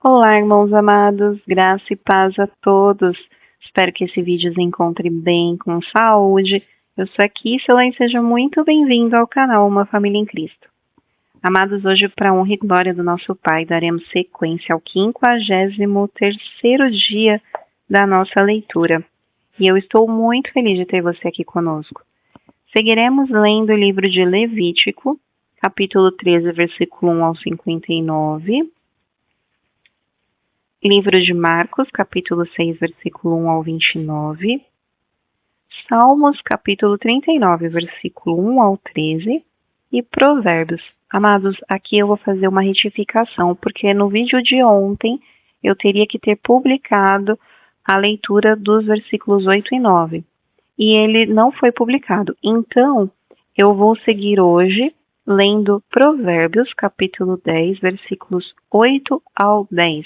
Olá, irmãos amados, graça e paz a todos. Espero que esse vídeo os encontre bem, com saúde. Eu sou a Kissela e seja muito bem-vindo ao canal Uma Família em Cristo. Amados, hoje, para a honra e glória do nosso Pai, daremos sequência ao 53º dia da nossa leitura. E eu estou muito feliz de ter você aqui conosco. Seguiremos lendo o livro de Levítico, capítulo 13, versículo 1 ao 59. Livro de Marcos, capítulo 6, versículo 1 ao 29. Salmos, capítulo 39, versículo 1 ao 13. E Provérbios. Amados, aqui eu vou fazer uma retificação, porque no vídeo de ontem eu teria que ter publicado a leitura dos versículos 8 e 9. E ele não foi publicado. Então, eu vou seguir hoje lendo Provérbios, capítulo 10, versículos 8 ao 10.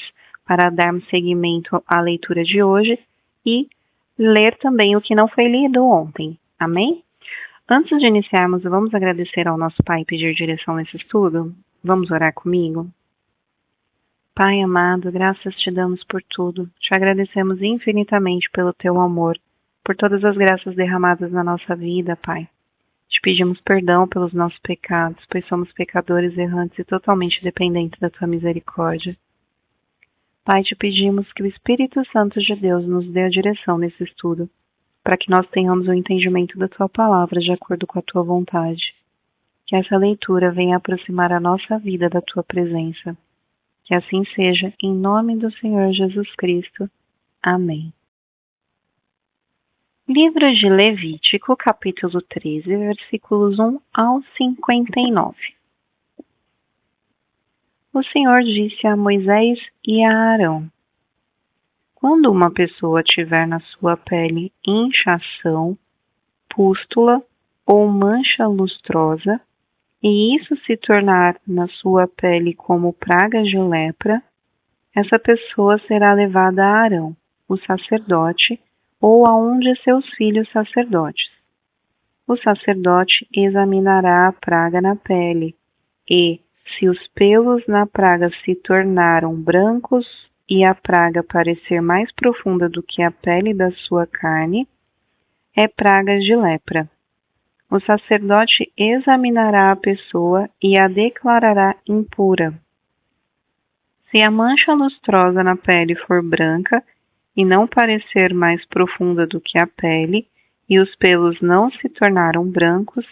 Para darmos seguimento à leitura de hoje e ler também o que não foi lido ontem. Amém? Antes de iniciarmos, vamos agradecer ao nosso Pai e pedir direção nesse estudo? Vamos orar comigo? Pai amado, graças te damos por tudo. Te agradecemos infinitamente pelo teu amor, por todas as graças derramadas na nossa vida, Pai. Te pedimos perdão pelos nossos pecados, pois somos pecadores errantes e totalmente dependentes da tua misericórdia. Pai, te pedimos que o Espírito Santo de Deus nos dê a direção nesse estudo, para que nós tenhamos o entendimento da tua palavra de acordo com a tua vontade. Que essa leitura venha aproximar a nossa vida da tua presença. Que assim seja, em nome do Senhor Jesus Cristo. Amém. Livro de Levítico, capítulo 13, versículos 1 ao 59. O Senhor disse a Moisés e a Arão: quando uma pessoa tiver na sua pele inchação, pústula ou mancha lustrosa, e isso se tornar na sua pele como praga de lepra, essa pessoa será levada a Arão, o sacerdote, ou a um de seus filhos sacerdotes. O sacerdote examinará a praga na pele e, se os pelos na praga se tornaram brancos e a praga parecer mais profunda do que a pele da sua carne, é praga de lepra. O sacerdote examinará a pessoa e a declarará impura. Se a mancha lustrosa na pele for branca e não parecer mais profunda do que a pele, e os pelos não se tornaram brancos,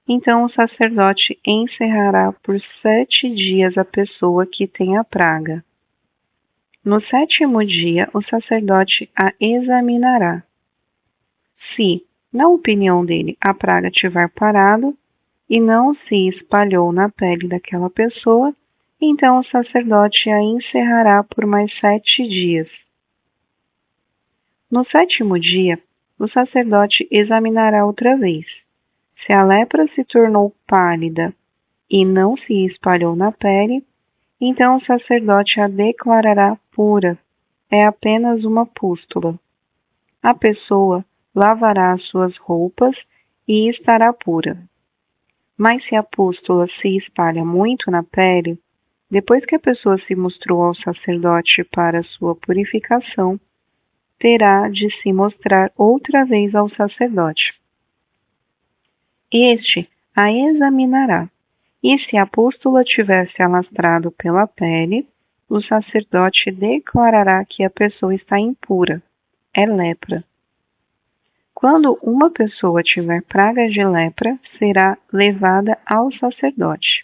então o sacerdote encerrará por 7 dias a pessoa que tem a praga. No 7º dia, o sacerdote a examinará. Se, na opinião dele, a praga tiver parado e não se espalhou na pele daquela pessoa, então o sacerdote a encerrará por mais 7 dias. No 7º dia, o sacerdote examinará outra vez. Se a lepra se tornou pálida e não se espalhou na pele, então o sacerdote a declarará pura. É apenas uma pústula. A pessoa lavará as suas roupas e estará pura. Mas se a pústula se espalha muito na pele, depois que a pessoa se mostrou ao sacerdote para sua purificação, terá de se mostrar outra vez ao sacerdote. Este a examinará, e se a pústula tiver se alastrado pela pele, o sacerdote declarará que a pessoa está impura, é lepra. Quando uma pessoa tiver praga de lepra, será levada ao sacerdote.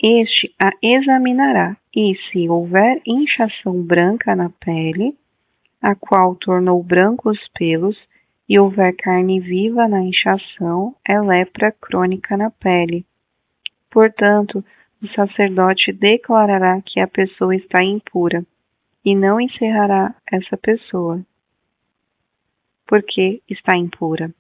Este a examinará, e se houver inchação branca na pele, a qual tornou branco os pelos, e houver carne viva na inchação, é lepra crônica na pele. Portanto, o sacerdote declarará que a pessoa está impura, e não encerrará essa pessoa, porque está impura.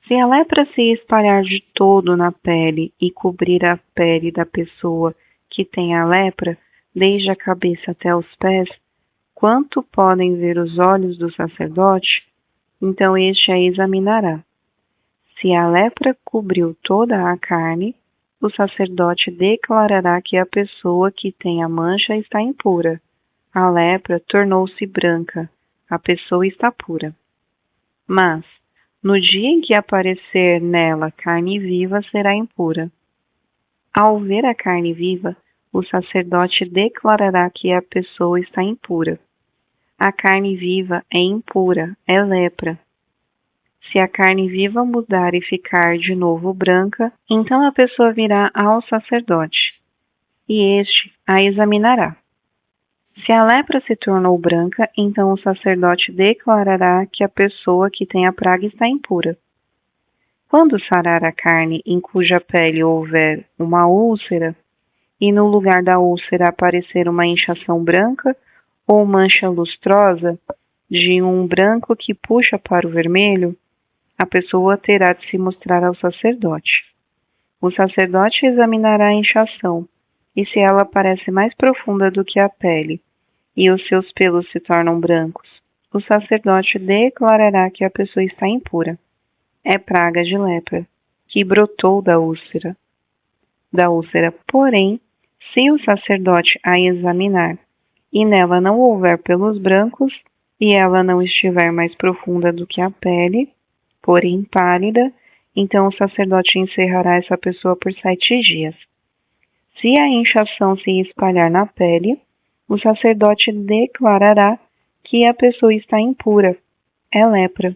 Se a lepra se espalhar de todo na pele e cobrir a pele da pessoa que tem a lepra, desde a cabeça até os pés, quanto podem ver os olhos do sacerdote, então este a examinará. Se a lepra cobriu toda a carne, o sacerdote declarará que a pessoa que tem a mancha está impura. A lepra tornou-se branca. A pessoa está pura. Mas, no dia em que aparecer nela carne viva, será impura. Ao ver a carne viva, o sacerdote declarará que a pessoa está impura. A carne viva é impura, é lepra. Se a carne viva mudar e ficar de novo branca, então a pessoa virá ao sacerdote, e este a examinará. Se a lepra se tornou branca, então o sacerdote declarará que a pessoa que tem a praga está impura. Quando sarar a carne em cuja pele houver uma úlcera, e no lugar da úlcera aparecer uma inchação branca ou mancha lustrosa, de um branco que puxa para o vermelho, a pessoa terá de se mostrar ao sacerdote. O sacerdote examinará a inchação, e se ela parece mais profunda do que a pele, e os seus pelos se tornam brancos, o sacerdote declarará que a pessoa está impura. É praga de lepra, que brotou da úlcera. Porém, se o sacerdote a examinar, e nela não houver pelos brancos, e ela não estiver mais profunda do que a pele, porém pálida, então o sacerdote encerrará essa pessoa por 7 dias. Se a inchação se espalhar na pele, o sacerdote declarará que a pessoa está impura, é lepra.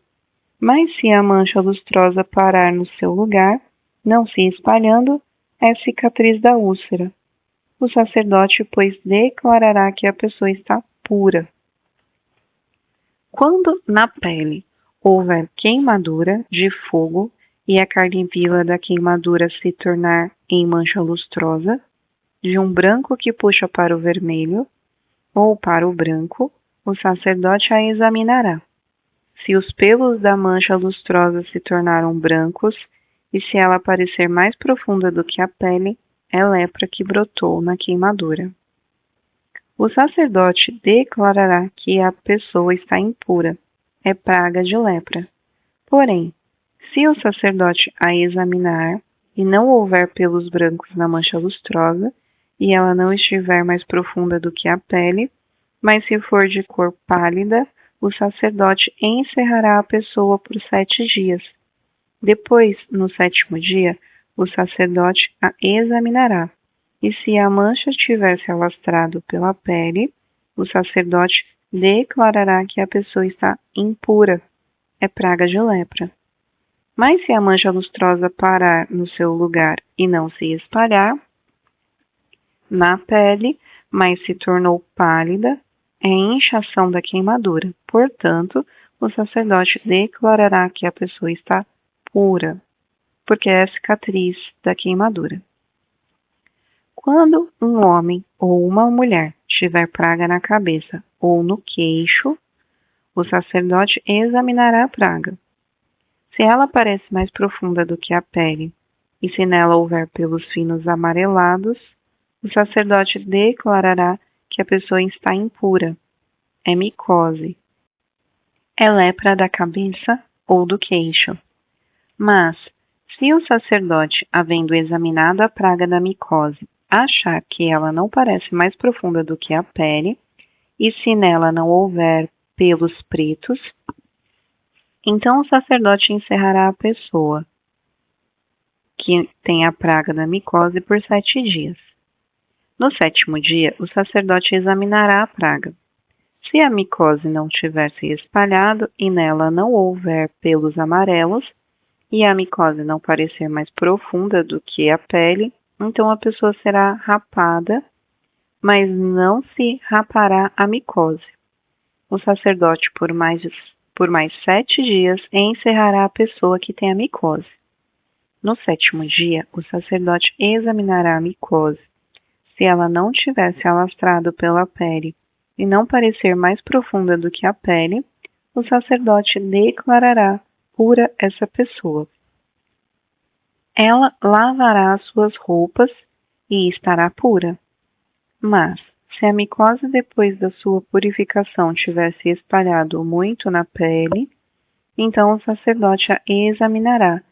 Mas se a mancha lustrosa parar no seu lugar, não se espalhando, é cicatriz da úlcera. O sacerdote, pois, declarará que a pessoa está pura. Quando na pele houver queimadura de fogo e a carne viva da queimadura se tornar em mancha lustrosa, de um branco que puxa para o vermelho ou para o branco, o sacerdote a examinará. Se os pelos da mancha lustrosa se tornaram brancos e se ela parecer mais profunda do que a pele, é lepra que brotou na queimadura. O sacerdote declarará que a pessoa está impura, é praga de lepra. Porém, se o sacerdote a examinar e não houver pelos brancos na mancha lustrosa e ela não estiver mais profunda do que a pele, mas se for de cor pálida, o sacerdote encerrará a pessoa por 7 dias. Depois, no 7º dia, o sacerdote a examinará, e se a mancha tiver se alastrado pela pele, o sacerdote declarará que a pessoa está impura, é praga de lepra. Mas se a mancha lustrosa parar no seu lugar e não se espalhar na pele, mas se tornou pálida, é inchação da queimadura. Portanto, o sacerdote declarará que a pessoa está pura, porque é a cicatriz da queimadura. Quando um homem ou uma mulher tiver praga na cabeça ou no queixo, o sacerdote examinará a praga. Se ela parece mais profunda do que a pele, e se nela houver pelos finos amarelados, o sacerdote declarará que a pessoa está impura, é micose, é lepra da cabeça ou do queixo. Mas, se o sacerdote, havendo examinado a praga da micose, achar que ela não parece mais profunda do que a pele, e se nela não houver pelos pretos, então o sacerdote encerrará a pessoa que tem a praga da micose por 7 dias. No 7º dia, o sacerdote examinará a praga. Se a micose não tiver se espalhado e nela não houver pelos amarelos, e a micose não parecer mais profunda do que a pele, então a pessoa será rapada, mas não se rapará a micose. O sacerdote, por mais 7 dias, encerrará a pessoa que tem a micose. No 7º dia, o sacerdote examinará a micose. Se ela não tiver se alastrado pela pele e não parecer mais profunda do que a pele, o sacerdote declarará pura essa pessoa. Ela lavará as suas roupas e estará pura. Mas, se a micose depois da sua purificação tiver se espalhado muito na pele, então o sacerdote a examinará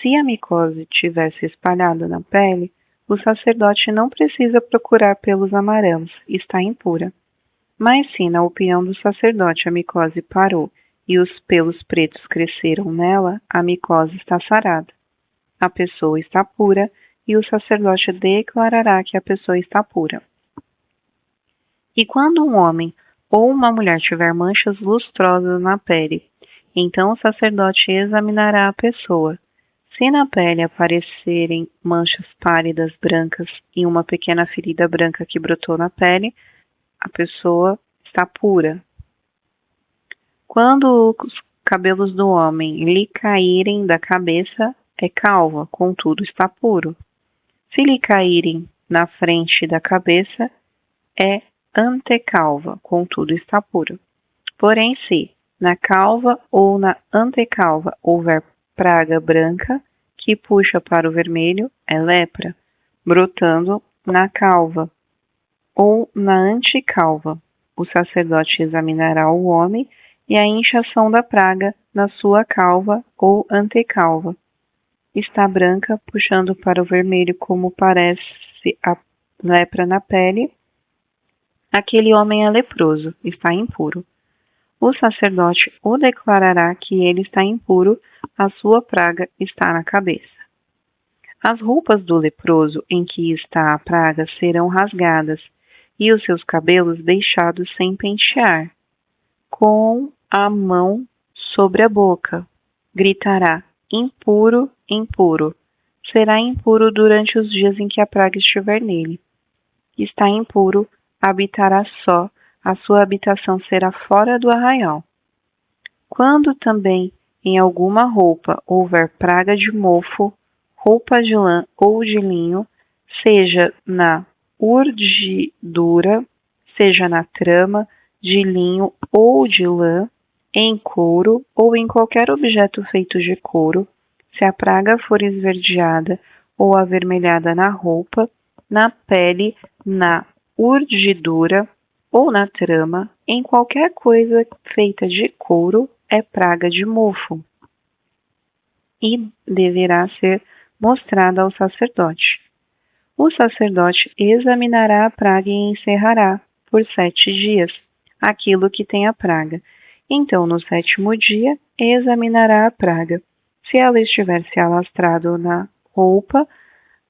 Se a micose tivesse espalhado na pele, o sacerdote não precisa procurar pelos amarelos, está impura. Mas se, na opinião do sacerdote, a micose parou e os pelos pretos cresceram nela, a micose está sarada. A pessoa está pura e o sacerdote declarará que a pessoa está pura. E quando um homem ou uma mulher tiver manchas lustrosas na pele, então o sacerdote examinará a pessoa. Se na pele aparecerem manchas pálidas brancas e uma pequena ferida branca que brotou na pele, a pessoa está pura. Quando os cabelos do homem lhe caírem da cabeça, é calva, contudo está puro. Se lhe caírem na frente da cabeça, é antecalva, contudo está puro. Porém, se na calva ou na antecalva houver praga branca que puxa para o vermelho, é lepra, brotando na calva ou na antecalva. O sacerdote examinará o homem e a inchação da praga na sua calva ou antecalva. Está branca, puxando para o vermelho como parece a lepra na pele. Aquele homem é leproso, está impuro. O sacerdote o declarará que ele está impuro, a sua praga está na cabeça. As roupas do leproso em que está a praga serão rasgadas e os seus cabelos deixados sem pentear. Com a mão sobre a boca, gritará: impuro, impuro. Será impuro durante os dias em que a praga estiver nele. Está impuro, habitará só, a sua habitação será fora do arraial. Quando também em alguma roupa houver praga de mofo, roupa de lã ou de linho, seja na urdidura, seja na trama, de linho ou de lã, em couro ou em qualquer objeto feito de couro, se a praga for esverdeada ou avermelhada na roupa, na pele, na urdidura ou na trama, em qualquer coisa feita de couro, é praga de mofo e deverá ser mostrada ao sacerdote. O sacerdote examinará a praga e encerrará, por 7 dias, aquilo que tem a praga. Então, no 7º dia, examinará a praga. Se ela estiver se alastrado na roupa,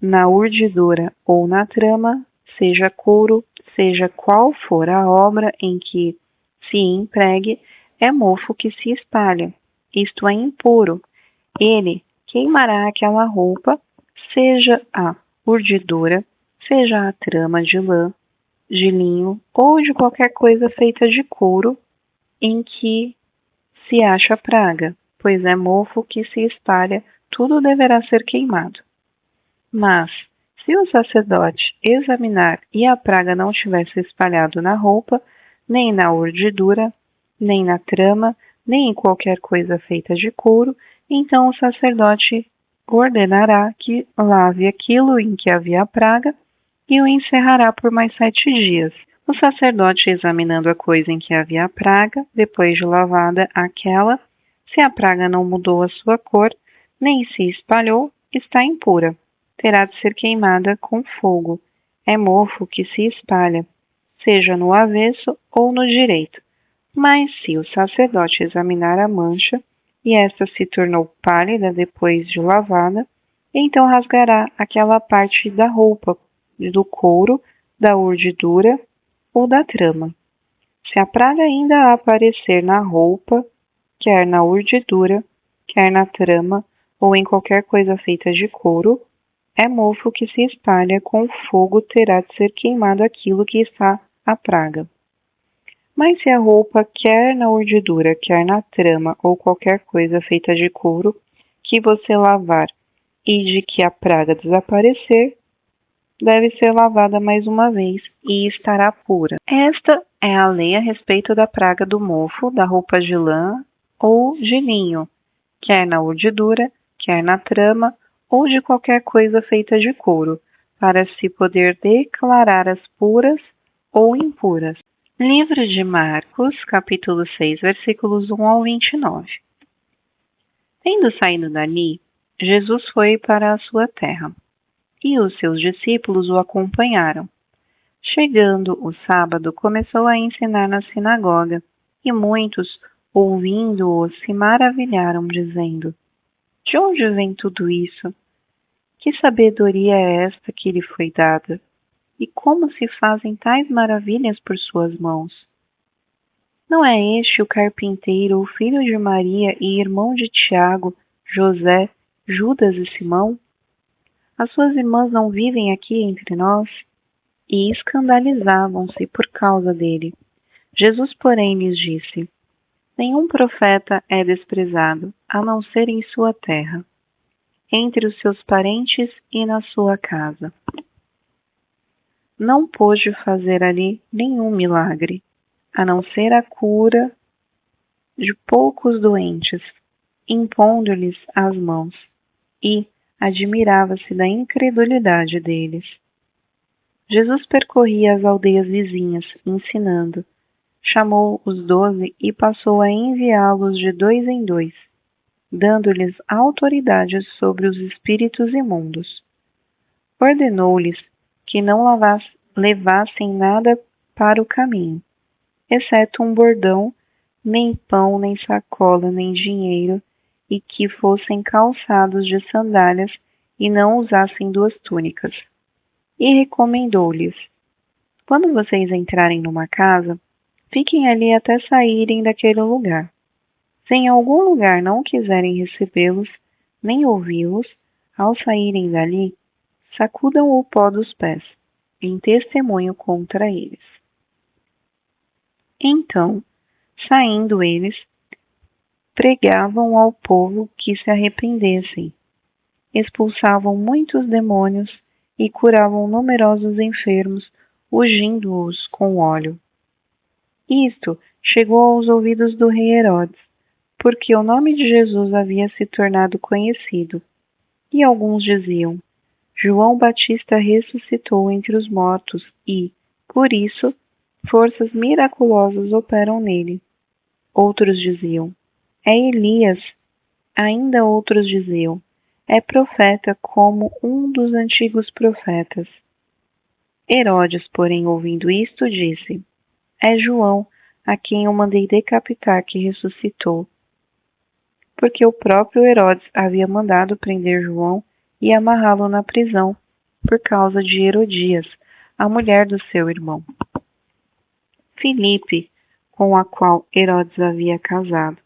na urdidura ou na trama, seja couro, seja qual for a obra em que se empregue, é mofo que se espalha, isto é impuro. Ele queimará aquela roupa, seja a urdidura, seja a trama de lã, de linho ou de qualquer coisa feita de couro em que se acha praga, pois é mofo que se espalha, tudo deverá ser queimado. Mas, se o sacerdote examinar e a praga não tiver se espalhado na roupa, nem na urdidura, nem na trama, nem em qualquer coisa feita de couro, então o sacerdote ordenará que lave aquilo em que havia a praga e o encerrará por mais 7 dias. O sacerdote, examinando a coisa em que havia a praga, depois de lavada aquela, se a praga não mudou a sua cor, nem se espalhou, está impura. Terá de ser queimada com fogo. É mofo que se espalha, seja no avesso ou no direito. Mas se o sacerdote examinar a mancha, e esta se tornou pálida depois de lavada, então rasgará aquela parte da roupa, do couro, da urdidura ou da trama. Se a praga ainda aparecer na roupa, quer na urdidura, quer na trama ou em qualquer coisa feita de couro, é mofo que se espalha, com fogo terá de ser queimado aquilo que está a praga. Mas se a roupa, quer na urdidura, quer na trama ou qualquer coisa feita de couro, que você lavar e de que a praga desaparecer, deve ser lavada mais uma vez e estará pura. Esta é a lei a respeito da praga do mofo, da roupa de lã ou de linho, quer na urdidura, quer na trama ou de qualquer coisa feita de couro, para se poder declarar as puras ou impuras. Livro de Marcos, capítulo 6, versículos 1 ao 29. Tendo saído dali, Jesus foi para a sua terra, e os seus discípulos o acompanharam. Chegando o sábado, começou a ensinar na sinagoga, e muitos, ouvindo-o, se maravilharam, dizendo: De onde vem tudo isso? Que sabedoria é esta que lhe foi dada? E como se fazem tais maravilhas por suas mãos? Não é este o carpinteiro, o filho de Maria e irmão de Tiago, José, Judas e Simão? As suas irmãs não vivem aqui entre nós? E escandalizavam-se por causa dele. Jesus, porém, lhes disse: Nenhum profeta é desprezado, a não ser em sua terra, entre os seus parentes e na sua casa. Não pôde fazer ali nenhum milagre, a não ser a cura de poucos doentes, impondo-lhes as mãos, e admirava-se da incredulidade deles. Jesus percorria as aldeias vizinhas, ensinando. Chamou os 12 e passou a enviá-los de 2 em 2, dando-lhes autoridade sobre os espíritos imundos. Ordenou-lhes que não levassem nada para o caminho, exceto um bordão, nem pão, nem sacola, nem dinheiro, e que fossem calçados de sandálias e não usassem 2 túnicas. E recomendou-lhes: Quando vocês entrarem numa casa, fiquem ali até saírem daquele lugar. Se em algum lugar não quiserem recebê-los, nem ouvi-los, ao saírem dali, sacudam o pó dos pés, em testemunho contra eles. Então, saindo eles, pregavam ao povo que se arrependessem, expulsavam muitos demônios e curavam numerosos enfermos, ungindo-os com óleo. Isto chegou aos ouvidos do rei Herodes, porque o nome de Jesus havia se tornado conhecido, e alguns diziam: João Batista ressuscitou entre os mortos e, por isso, forças miraculosas operam nele. Outros diziam: É Elias. Ainda outros diziam: É profeta como um dos antigos profetas. Herodes, porém, ouvindo isto, disse: É João, a quem eu mandei decapitar, que ressuscitou. Porque o próprio Herodes havia mandado prender João e amarrá-lo na prisão, por causa de Herodias, a mulher do seu irmão Filipe, com a qual Herodes havia casado.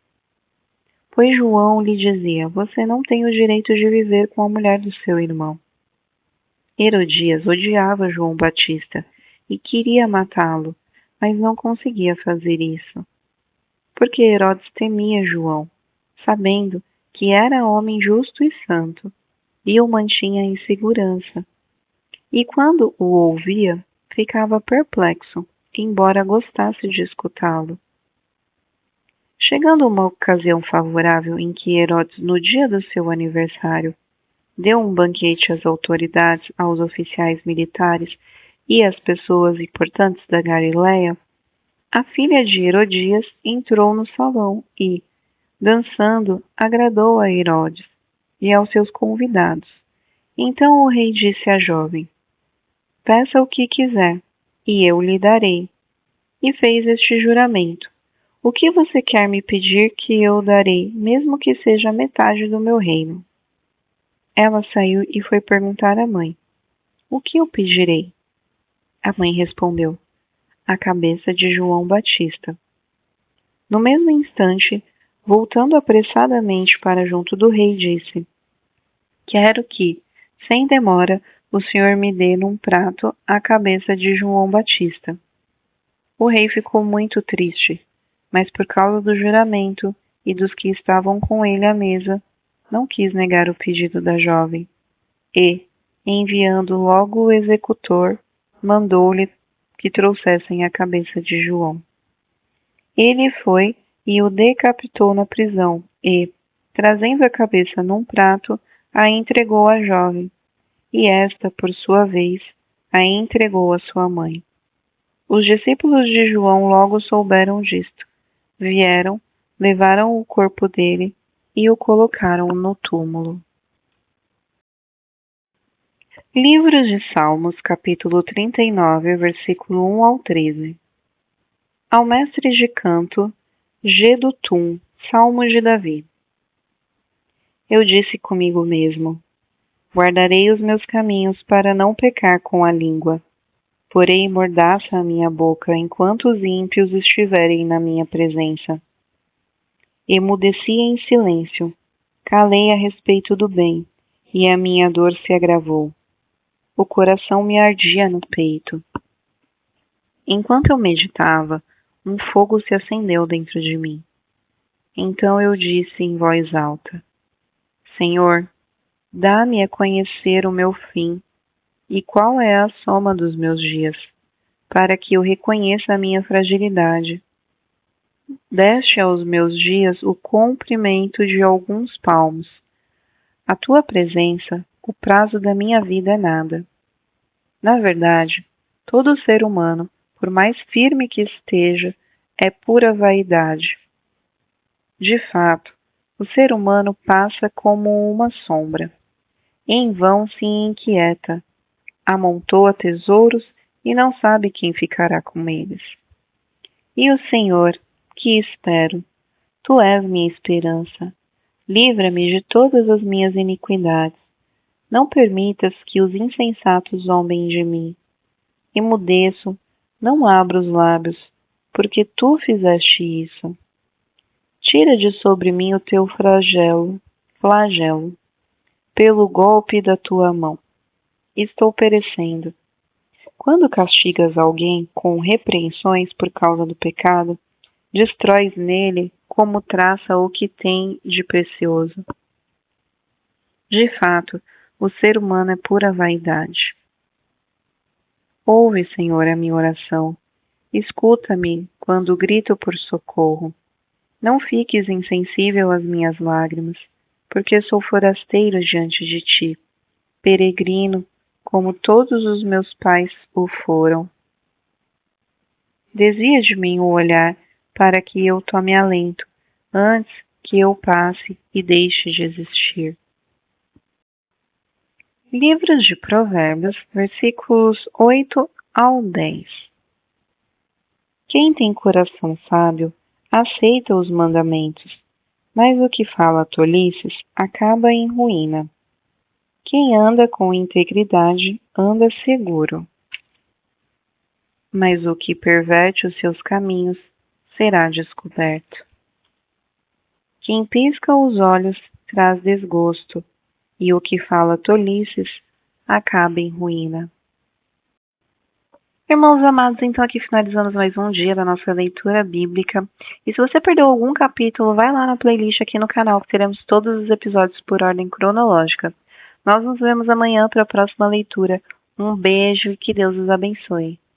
Pois João lhe dizia: Você não tem o direito de viver com a mulher do seu irmão. Herodias odiava João Batista e queria matá-lo, mas não conseguia fazer isso, porque Herodes temia João, sabendo que era homem justo e santo, e o mantinha em segurança. E quando o ouvia, ficava perplexo, embora gostasse de escutá-lo. Chegando uma ocasião favorável em que Herodes, no dia do seu aniversário, deu um banquete às autoridades, aos oficiais militares e às pessoas importantes da Galiléia, a filha de Herodias entrou no salão e, dançando, agradou a Herodes e aos seus convidados. Então o rei disse à jovem: Peça o que quiser, e eu lhe darei. E fez este juramento: O que você quer me pedir que eu darei, mesmo que seja metade do meu reino? Ela saiu e foi perguntar à mãe: O que eu pedirei? A mãe respondeu: A cabeça de João Batista. No mesmo instante, voltando apressadamente para junto do rei, disse: Quero que, sem demora, o senhor me dê num prato a cabeça de João Batista. O rei ficou muito triste, mas por causa do juramento e dos que estavam com ele à mesa, não quis negar o pedido da jovem, e, enviando logo o executor, mandou-lhe que trouxessem a cabeça de João. Ele foi e o decapitou na prisão e, trazendo a cabeça num prato, a entregou à jovem, e esta, por sua vez, a entregou à sua mãe. Os discípulos de João logo souberam disto. Vieram, levaram o corpo dele e o colocaram no túmulo. Livro de Salmos, capítulo 39, versículo 1 ao 13. Ao mestre de canto, Gedutum, Salmo de Davi. Eu disse comigo mesmo: guardarei os meus caminhos para não pecar com a língua. Porei mordaça a minha boca enquanto os ímpios estiverem na minha presença. Emudeci em silêncio, calei a respeito do bem, e a minha dor se agravou. O coração me ardia no peito. Enquanto eu meditava, um fogo se acendeu dentro de mim. Então eu disse em voz alta: Senhor, dá-me a conhecer o meu fim e qual é a soma dos meus dias, para que eu reconheça a minha fragilidade. Deste aos meus dias o comprimento de alguns palmos. A tua presença, o prazo da minha vida é nada. Na verdade, todo ser humano, por mais firme que esteja, é pura vaidade. De fato, o ser humano passa como uma sombra. Em vão se inquieta, amontoa tesouros e não sabe quem ficará com eles. E o Senhor, que espero, tu és minha esperança. Livra-me de todas as minhas iniquidades. Não permitas que os insensatos zombem de mim. Emudeço, não abro os lábios, porque tu fizeste isso. Tira de sobre mim o teu flagelo, pelo golpe da tua mão. Estou perecendo. Quando castigas alguém com repreensões por causa do pecado, destróis nele como traça o que tem de precioso. De fato, o ser humano é pura vaidade. Ouve, Senhor, a minha oração. Escuta-me quando grito por socorro. Não fiques insensível às minhas lágrimas, porque sou forasteiro diante de ti, peregrino, como todos os meus pais o foram. Desvia de mim o olhar, para que eu tome alento, antes que eu passe e deixe de existir. Livro de Provérbios, versículos 8 ao 10. Quem tem coração sábio, aceita os mandamentos, mas o que fala tolices acaba em ruína. Quem anda com integridade anda seguro, mas o que perverte os seus caminhos será descoberto. Quem pisca os olhos traz desgosto, e o que fala tolices acaba em ruína. Irmãos amados, então aqui finalizamos mais um dia da nossa leitura bíblica. E se você perdeu algum capítulo, vai lá na playlist aqui no canal, que teremos todos os episódios por ordem cronológica. Nós nos vemos amanhã para a próxima leitura. Um beijo e que Deus os abençoe.